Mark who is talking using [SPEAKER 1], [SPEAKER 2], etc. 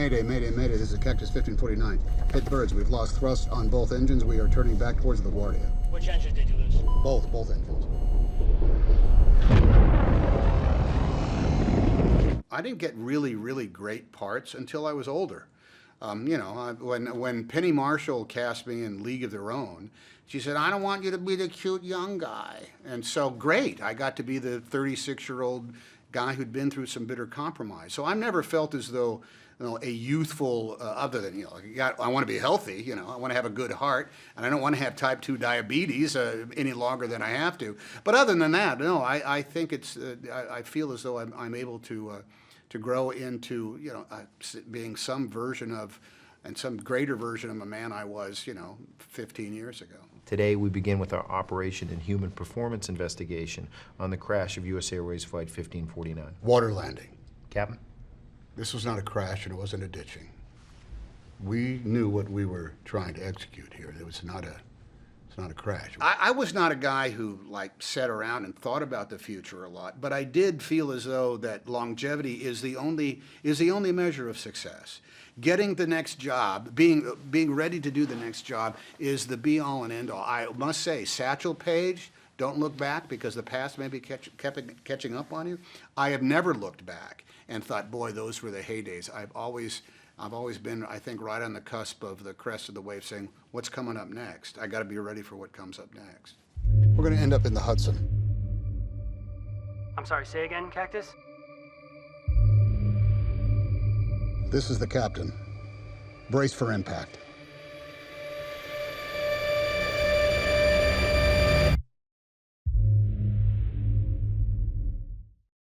[SPEAKER 1] Mayday, mayday, mayday. This is Cactus 1549. Hit birds. We've lost thrust on both engines. We are turning back towards the Wardia.
[SPEAKER 2] Which engine did you lose?
[SPEAKER 1] Both engines. I didn't get really great parts until I was older. When Penny Marshall cast me in League of Their Own, she said, I don't want you to be the cute young guy. And so great, I got to be the 36-year-old guy who'd been through some bitter compromise. So I've never felt as though, a youthful, other than, I want to be healthy, I want to have a good heart, and I don't want to have type 2 diabetes any longer than I have to. But other than that, no, I think it's, I feel as though I'm able to grow into, being some version of, and some greater version of a man I was, 15 years ago.
[SPEAKER 3] Today, we begin with our Operation and Human Performance investigation on the crash of U.S. Airways Flight 1549.
[SPEAKER 1] Water landing.
[SPEAKER 3] Captain?
[SPEAKER 1] This was not a crash and it wasn't a ditching. We knew what we were trying to execute here. It's not a crash. I was not a guy who sat around and thought about the future a lot, but I did feel as though that longevity is the only measure of success. Getting the next job, being ready to do the next job is the be all and end all. I must say, Satchel Paige, don't look back because the past may be catching up on you. I have never looked back and thought, boy, those were the heydays. I've always been, I think, right on the cusp of the crest of the wave saying, what's coming up next? I got to be ready for what comes up next. We're going to end up in the Hudson.
[SPEAKER 2] I'm sorry, say again, Cactus?
[SPEAKER 1] This is the captain. Brace for impact.